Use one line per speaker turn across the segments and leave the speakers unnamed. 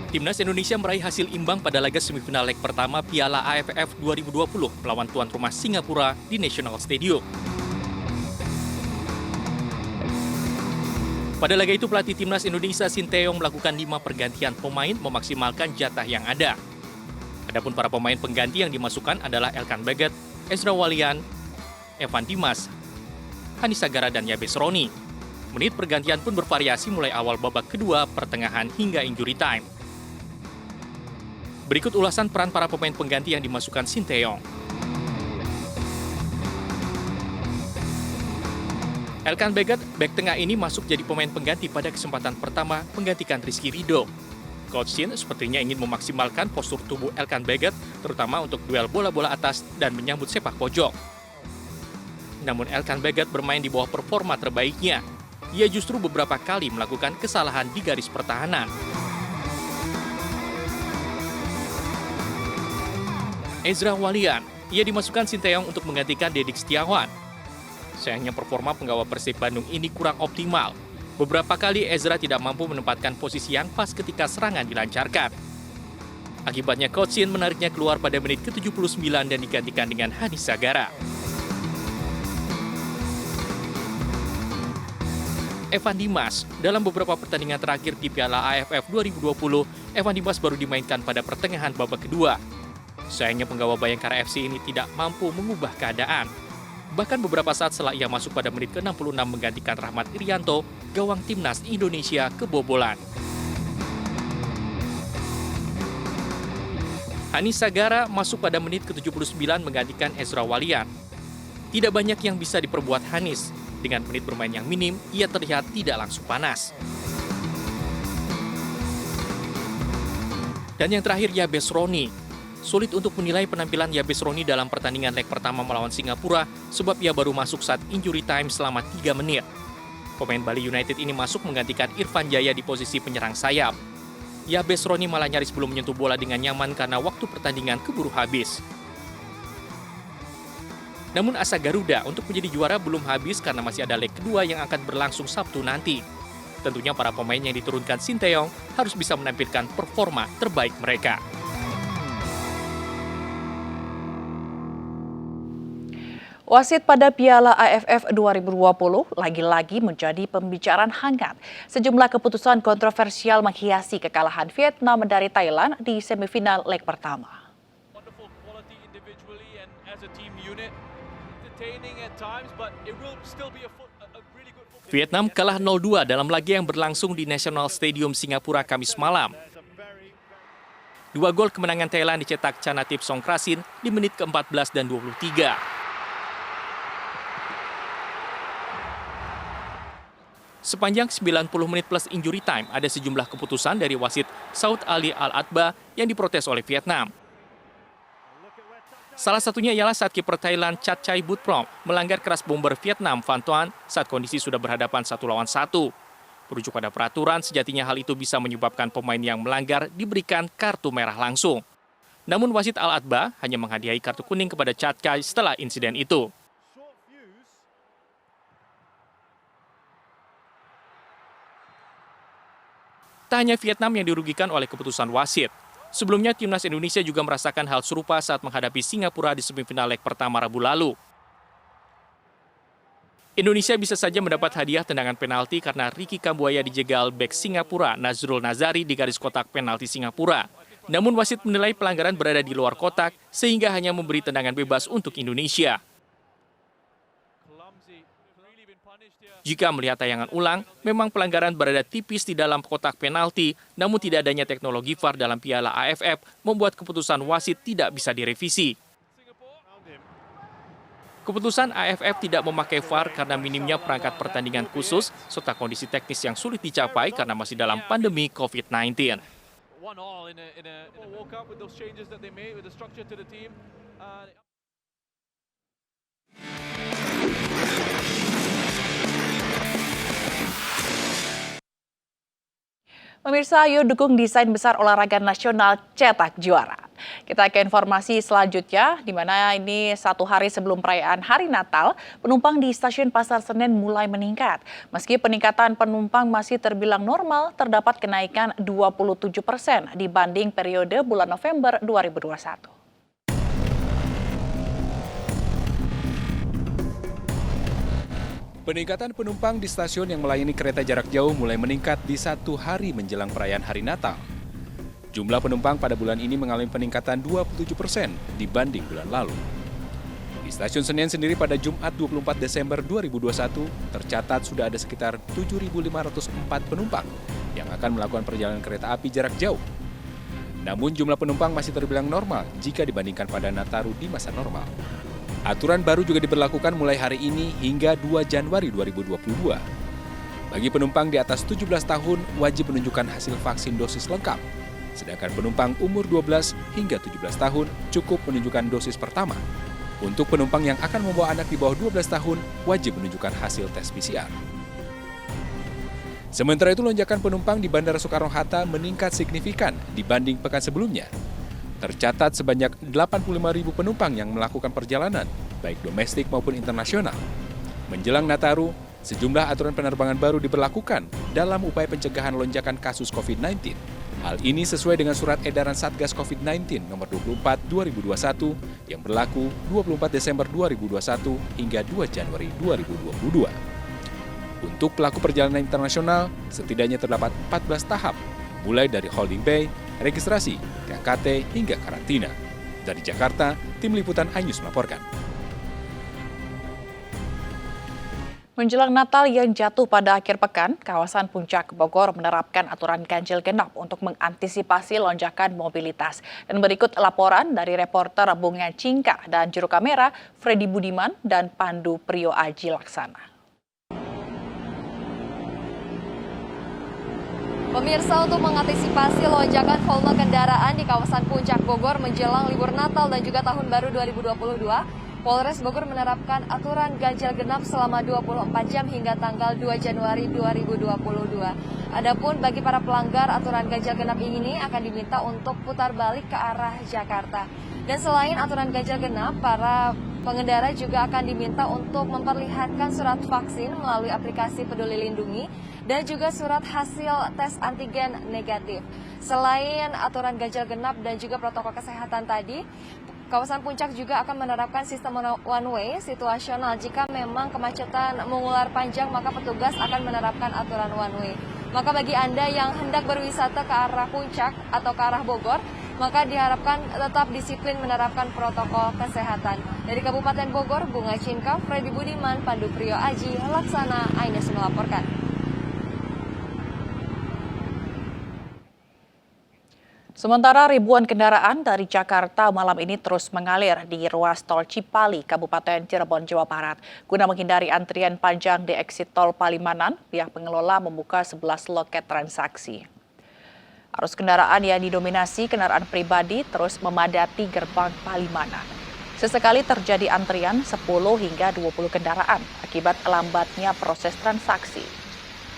Timnas Indonesia meraih hasil imbang pada laga semifinal leg pertama Piala AFF 2020 melawan tuan rumah Singapura di National Stadium. Pada laga itu pelatih Timnas Indonesia Sinteyong melakukan 5 pergantian pemain memaksimalkan jatah yang ada. Adapun para pemain pengganti yang dimasukkan adalah Elkan Baggett, Ezra Walian, Evan Dimas, Hanis Sagara, dan Yabes Roni. Menit pergantian pun bervariasi mulai awal babak kedua, pertengahan, hingga injury time. Berikut ulasan peran para pemain pengganti yang dimasukkan Sinteyong. Elkan Baggett, bek tengah ini masuk jadi pemain pengganti pada kesempatan pertama menggantikan Rizky Ridho. Coach Shin sepertinya ingin memaksimalkan postur tubuh Elkan Baggett, terutama untuk duel bola-bola atas dan menyambut sepak pojok. Namun Elkan Baggett bermain di bawah performa terbaiknya. Ia justru beberapa kali melakukan kesalahan di garis pertahanan. Ezra Walian, ia dimasukkan Sinteyong untuk menggantikan Dedik Setiawan. Sayangnya performa penggawa Persib Bandung ini kurang optimal. Beberapa kali Ezra tidak mampu menempatkan posisi yang pas ketika serangan dilancarkan. Akibatnya Coach Shin menariknya keluar pada menit ke-79 dan digantikan dengan Hanis Sagara. Evan Dimas, dalam beberapa pertandingan terakhir di Piala AFF 2020, Evan Dimas baru dimainkan pada pertengahan babak kedua. Sayangnya penggawa Bayangkara FC ini tidak mampu mengubah keadaan. Bahkan beberapa saat setelah ia masuk pada menit ke-66 menggantikan Rahmat Irianto, gawang Timnas Indonesia kebobolan. Hanis Sagara masuk pada menit ke-79 menggantikan Ezra Walian. Tidak banyak yang bisa diperbuat Hanis. Dengan menit bermain yang minim, ia terlihat tidak langsung panas. Dan yang terakhir Yabes Roni. Sulit untuk menilai penampilan Yabes Roni dalam pertandingan leg pertama melawan Singapura sebab ia baru masuk saat injury time selama 3 menit. Pemain Bali United ini masuk menggantikan Irfan Jaya di posisi penyerang sayap. Yabes Roni malah nyaris belum menyentuh bola dengan nyaman karena waktu pertandingan keburu habis. Namun asa Garuda untuk menjadi juara belum habis karena masih ada leg kedua yang akan berlangsung Sabtu nanti. Tentunya para pemain yang diturunkan Sinteyong harus bisa menampilkan performa terbaik mereka.
Wasit pada Piala AFF 2020 lagi-lagi menjadi pembicaraan hangat. Sejumlah keputusan kontroversial menghiasi kekalahan Vietnam dari Thailand di semifinal leg pertama.
Vietnam kalah 0-2 dalam laga yang berlangsung di National Stadium Singapura Kamis malam. 2 gol kemenangan Thailand dicetak Chanatip Songkrasin di menit ke-14 dan 23. Sepanjang 90 menit plus injury time, ada sejumlah keputusan dari wasit Saud Ali Al-Atba yang diprotes oleh Vietnam. Salah satunya ialah saat kiper Thailand Chatchai Butprom melanggar keras bomber Vietnam Van Toan saat kondisi sudah berhadapan 1 lawan 1. Merujuk pada peraturan, sejatinya hal itu bisa menyebabkan pemain yang melanggar diberikan kartu merah langsung. Namun wasit Al-Atba hanya menghadiahi kartu kuning kepada Chatchai setelah insiden itu. Tak hanya Vietnam yang dirugikan oleh keputusan wasit. Sebelumnya, Timnas Indonesia juga merasakan hal serupa saat menghadapi Singapura di semifinal leg pertama Rabu lalu. Indonesia bisa saja mendapat hadiah tendangan penalti karena Ricky Kambuaya dijegal bek Singapura Nazrul Nazari di garis kotak penalti Singapura. Namun wasit menilai pelanggaran berada di luar kotak sehingga hanya memberi tendangan bebas untuk Indonesia. Jika melihat tayangan ulang, memang pelanggaran berada tipis di dalam kotak penalti, namun tidak adanya teknologi VAR dalam Piala AFF membuat keputusan wasit tidak bisa direvisi. Keputusan AFF tidak memakai VAR karena minimnya perangkat pertandingan khusus serta kondisi teknis yang sulit dicapai karena masih dalam pandemi COVID-19.
Pemirsa, yuk dukung desain besar olahraga nasional cetak juara. Kita ke informasi selanjutnya, di mana ini 1 hari sebelum perayaan Hari Natal, penumpang di stasiun Pasar Senen mulai meningkat. Meski peningkatan penumpang masih terbilang normal, terdapat kenaikan 27% dibanding periode bulan November 2021.
Peningkatan penumpang di stasiun yang melayani kereta jarak jauh mulai meningkat di 1 hari menjelang perayaan Hari Natal. Jumlah penumpang pada bulan ini mengalami peningkatan 27% dibanding bulan lalu. Di stasiun Senen sendiri pada Jumat 24 Desember 2021 tercatat sudah ada sekitar 7.504 penumpang yang akan melakukan perjalanan kereta api jarak jauh. Namun jumlah penumpang masih terbilang normal jika dibandingkan pada Nataru di masa normal. Aturan baru juga diberlakukan mulai hari ini hingga 2 Januari 2022. Bagi penumpang di atas 17 tahun wajib menunjukkan hasil vaksin dosis lengkap. Sedangkan penumpang umur 12 hingga 17 tahun cukup menunjukkan dosis pertama. Untuk penumpang yang akan membawa anak di bawah 12 tahun wajib menunjukkan hasil tes PCR. Sementara itu lonjakan penumpang di Bandara Soekarno-Hatta meningkat signifikan dibanding pekan sebelumnya. Tercatat sebanyak 85.000 penumpang yang melakukan perjalanan, baik domestik maupun internasional. Menjelang Nataru, sejumlah aturan penerbangan baru diberlakukan dalam upaya pencegahan lonjakan kasus COVID-19. Hal ini sesuai dengan surat edaran Satgas COVID-19 nomor 24/2021 yang berlaku 24 Desember 2021 hingga 2 Januari 2022. Untuk pelaku perjalanan internasional, setidaknya terdapat 14 tahap, mulai dari holding bay, registrasi, KKT, hingga karantina. Dari Jakarta, Tim Liputan iNews melaporkan.
Menjelang Natal yang jatuh pada akhir pekan, kawasan Puncak Bogor menerapkan aturan ganjil genap untuk mengantisipasi lonjakan mobilitas. Dan berikut laporan dari reporter Bunga Cingka dan juru kamera Freddy Budiman dan Pandu Priyo Aji Laksana.
Pemirsa, untuk mengantisipasi lonjakan volume kendaraan di kawasan Puncak Bogor menjelang libur Natal dan juga Tahun Baru 2022, Polres Bogor menerapkan aturan ganjil genap selama 24 jam hingga tanggal 2 Januari 2022. Adapun bagi para pelanggar aturan ganjil genap ini akan diminta untuk putar balik ke arah Jakarta. Dan selain aturan ganjil genap, para pengendara juga akan diminta untuk memperlihatkan surat vaksin melalui aplikasi Peduli Lindungi dan juga surat hasil tes antigen negatif. Selain aturan ganjil genap dan juga protokol kesehatan tadi, kawasan Puncak juga akan menerapkan sistem one way situasional. Jika memang kemacetan mengular panjang, maka petugas akan menerapkan aturan one way. Maka bagi Anda yang hendak berwisata ke arah Puncak atau ke arah Bogor, maka diharapkan tetap disiplin menerapkan protokol kesehatan. Dari Kabupaten Bogor, Bunga Cingka, Freddy Budiman, Pandu Priyo Aji Laksana, iNews melaporkan.
Sementara ribuan kendaraan dari Jakarta malam ini terus mengalir di ruas tol Cipali, Kabupaten Cirebon, Jawa Barat. Guna menghindari antrian panjang di eksit tol Palimanan, pihak pengelola membuka 11 loket transaksi. Arus kendaraan yang didominasi kendaraan pribadi terus memadati gerbang Palimanan. Sesekali terjadi antrian 10 hingga 20 kendaraan akibat lambatnya proses transaksi.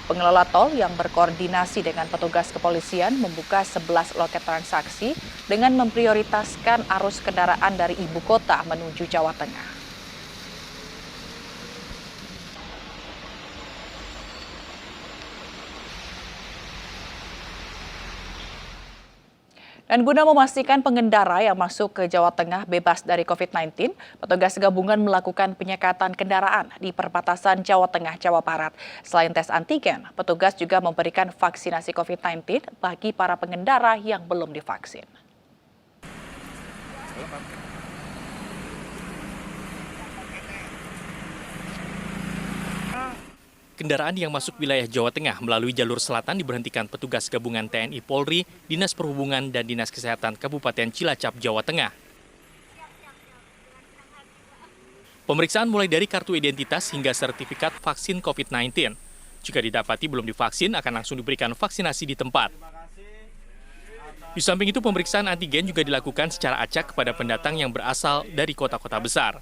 Pengelola tol yang berkoordinasi dengan petugas kepolisian membuka 11 loket transaksi dengan memprioritaskan arus kendaraan dari ibu kota menuju Jawa Tengah. Dan guna memastikan pengendara yang masuk ke Jawa Tengah bebas dari COVID-19, petugas gabungan melakukan penyekatan kendaraan di perbatasan Jawa Tengah, Jawa Barat. Selain tes antigen, petugas juga memberikan vaksinasi COVID-19 bagi para pengendara yang belum divaksin.
Kendaraan yang masuk wilayah Jawa Tengah melalui jalur selatan diberhentikan petugas gabungan TNI Polri, Dinas Perhubungan, dan Dinas Kesehatan Kabupaten Cilacap, Jawa Tengah. Pemeriksaan mulai dari kartu identitas hingga sertifikat vaksin COVID-19. Jika didapati belum divaksin, akan langsung diberikan vaksinasi di tempat. Di samping itu, pemeriksaan antigen juga dilakukan secara acak kepada pendatang yang berasal dari kota-kota besar.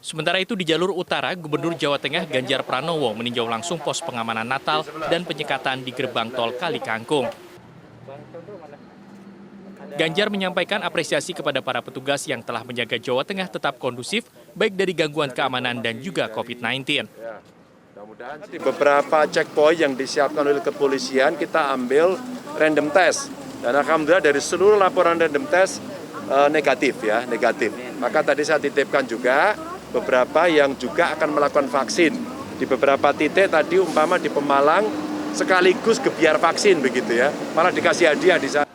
Sementara itu di jalur utara, Gubernur Jawa Tengah Ganjar Pranowo meninjau langsung pos pengamanan Natal dan penyekatan di gerbang tol Kali Kangkung. Ganjar menyampaikan apresiasi kepada para petugas yang telah menjaga Jawa Tengah tetap kondusif, baik dari gangguan keamanan dan juga COVID-19.
Di beberapa checkpoint yang disiapkan oleh kepolisian, kita ambil random test. Dan alhamdulillah dari seluruh laporan random test negatif. Maka tadi saya titipkan juga beberapa yang juga akan melakukan vaksin. Di beberapa titik tadi umpama di Pemalang sekaligus gebiar vaksin begitu ya. Malah dikasih hadiah di sana.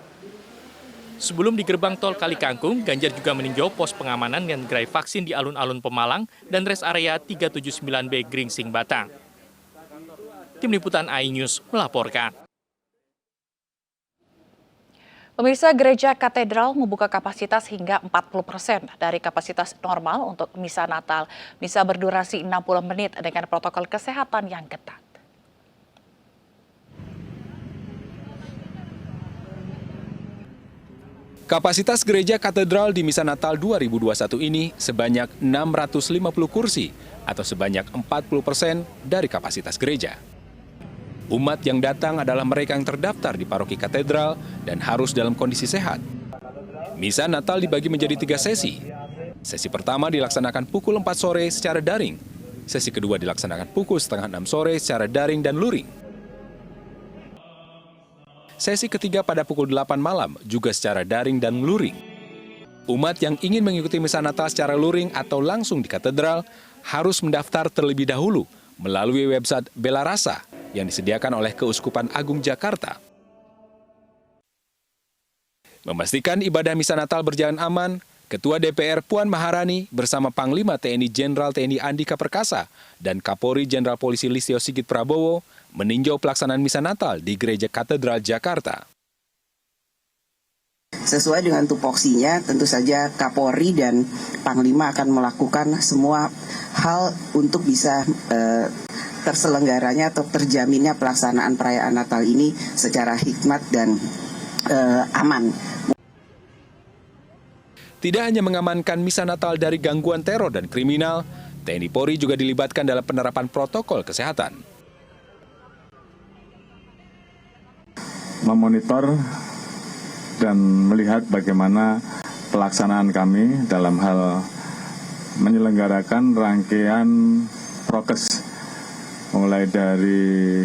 Sebelum di gerbang tol Kali Kangkung, Ganjar juga meninjau pos pengamanan dan gerai vaksin di alun-alun Pemalang dan rest area 379B Gringsing Batang. Tim Liputan iNews melaporkan.
Pemirsa, Gereja Katedral membuka kapasitas hingga 40% dari kapasitas normal untuk misa Natal. Misa berdurasi 60 menit dengan protokol kesehatan yang ketat.
Kapasitas Gereja Katedral di Misa Natal 2021 ini sebanyak 650 kursi atau sebanyak 40% dari kapasitas gereja. Umat yang datang adalah mereka yang terdaftar di paroki katedral dan harus dalam kondisi sehat. Misa Natal dibagi menjadi 3 sesi. Sesi pertama dilaksanakan pukul 4 sore secara daring. Sesi kedua dilaksanakan pukul setengah 6 sore secara daring dan luring. Sesi ketiga pada pukul 8 malam juga secara daring dan luring. Umat yang ingin mengikuti Misa Natal secara luring atau langsung di katedral harus mendaftar terlebih dahulu melalui website Bela Rasa yang disediakan oleh Keuskupan Agung Jakarta. Memastikan ibadah Misa Natal berjalan aman, Ketua DPR Puan Maharani bersama Panglima TNI Jenderal TNI Andika Perkasa dan Kapolri Jenderal Polisi Listio Sigit Prabowo meninjau pelaksanaan Misa Natal di Gereja Katedral Jakarta.
Sesuai dengan tupoksinya, tentu saja Kapolri dan Panglima akan melakukan semua hal untuk bisa terselenggaranya atau terjaminnya pelaksanaan perayaan Natal ini secara hikmat dan aman.
Tidak hanya mengamankan Misa Natal dari gangguan teror dan kriminal, TNI Polri juga dilibatkan dalam penerapan protokol kesehatan.
Memonitor dan melihat bagaimana pelaksanaan kami dalam hal menyelenggarakan rangkaian prokes, mulai dari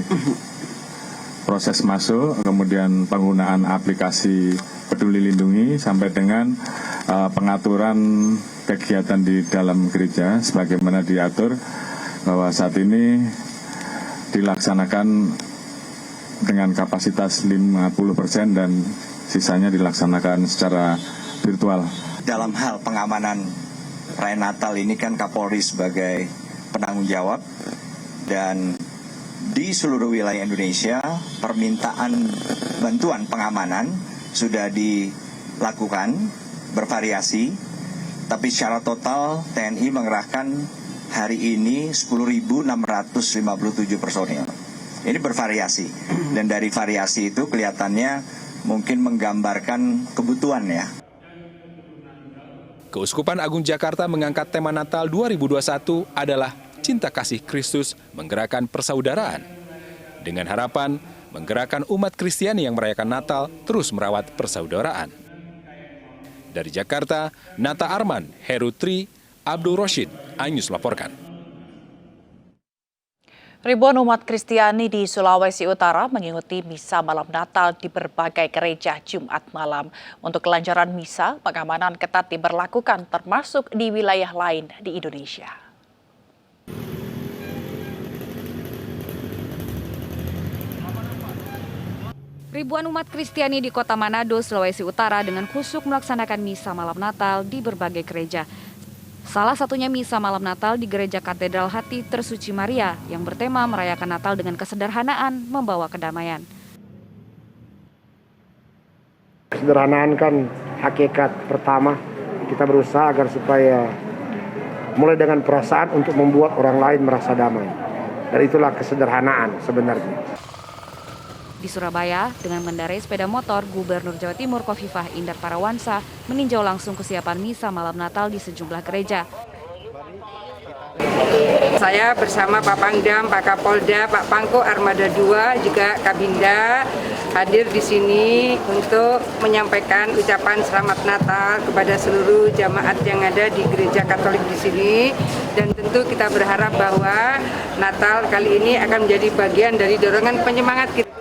proses masuk, kemudian penggunaan aplikasi Peduli Lindungi, sampai dengan pengaturan kegiatan di dalam gereja sebagaimana diatur bahwa saat ini dilaksanakan dengan kapasitas 50% dan sisanya dilaksanakan secara virtual.
Dalam hal pengamanan perayaan Natal ini kan Kapolri sebagai penanggung jawab, dan di seluruh wilayah Indonesia permintaan bantuan pengamanan sudah dilakukan bervariasi, tapi secara total TNI mengerahkan hari ini 10.657 personil. Ini bervariasi, dan dari variasi itu kelihatannya mungkin menggambarkan kebutuhan ya.
Keuskupan Agung Jakarta mengangkat tema Natal 2021 adalah Cinta Kasih Kristus Menggerakkan Persaudaraan. Dengan harapan menggerakkan umat Kristiani yang merayakan Natal terus merawat persaudaraan. Dari Jakarta, Nata Arman, Heru Tri, Abdul Rashid, iNews melaporkan.
Ribuan umat Kristiani di Sulawesi Utara mengikuti misa malam Natal di berbagai gereja Jumat malam. Untuk kelancaran misa, pengamanan ketat diberlakukan termasuk di wilayah lain di Indonesia.
Ribuan umat Kristiani di Kota Manado, Sulawesi Utara dengan khusyuk melaksanakan misa malam Natal di berbagai gereja. Salah satunya misa malam Natal di Gereja Katedral Hati Tersuci Maria yang bertema merayakan Natal dengan kesederhanaan, membawa kedamaian.
Kesederhanaan kan hakikat pertama, kita berusaha agar supaya mulai dengan perasaan untuk membuat orang lain merasa damai. Dan itulah kesederhanaan sebenarnya.
Di Surabaya, dengan mengendarai sepeda motor, Gubernur Jawa Timur Khofifah Indar Parawansa meninjau langsung kesiapan misa malam Natal di sejumlah gereja.
Saya bersama Pak Pangdam, Pak Kapolda, Pak Pangko Armada 2, juga Kabinda hadir di sini untuk menyampaikan ucapan selamat Natal kepada seluruh jamaat yang ada di Gereja Katolik di sini. Dan tentu kita berharap bahwa Natal kali ini akan menjadi bagian dari dorongan penyemangat kita.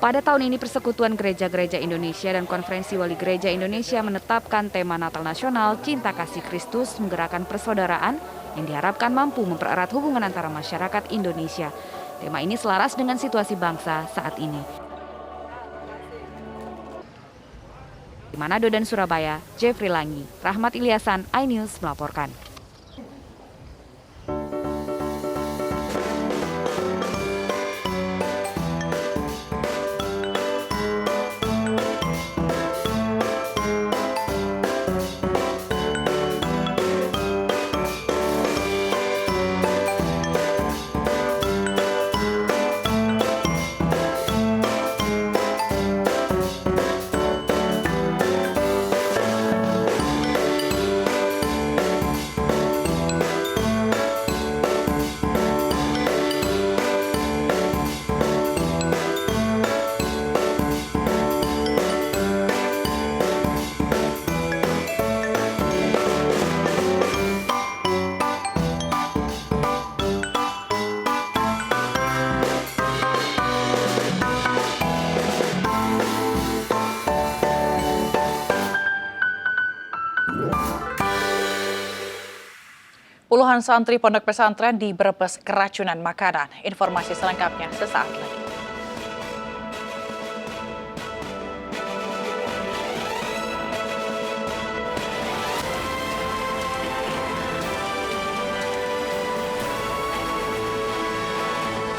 Pada tahun ini, Persekutuan Gereja-Gereja Indonesia dan Konferensi Wali Gereja Indonesia menetapkan tema Natal Nasional Cinta Kasih Kristus Menggerakkan Persaudaraan yang diharapkan mampu mempererat hubungan antara masyarakat Indonesia. Tema ini selaras dengan situasi bangsa saat ini. Di Manado dan Surabaya, Jeffrey Langi, Rahmat Ilyasan, iNews melaporkan.
Puluhan santri pondok pesantren di Brebes keracunan makanan. Informasi selengkapnya sesaat lagi.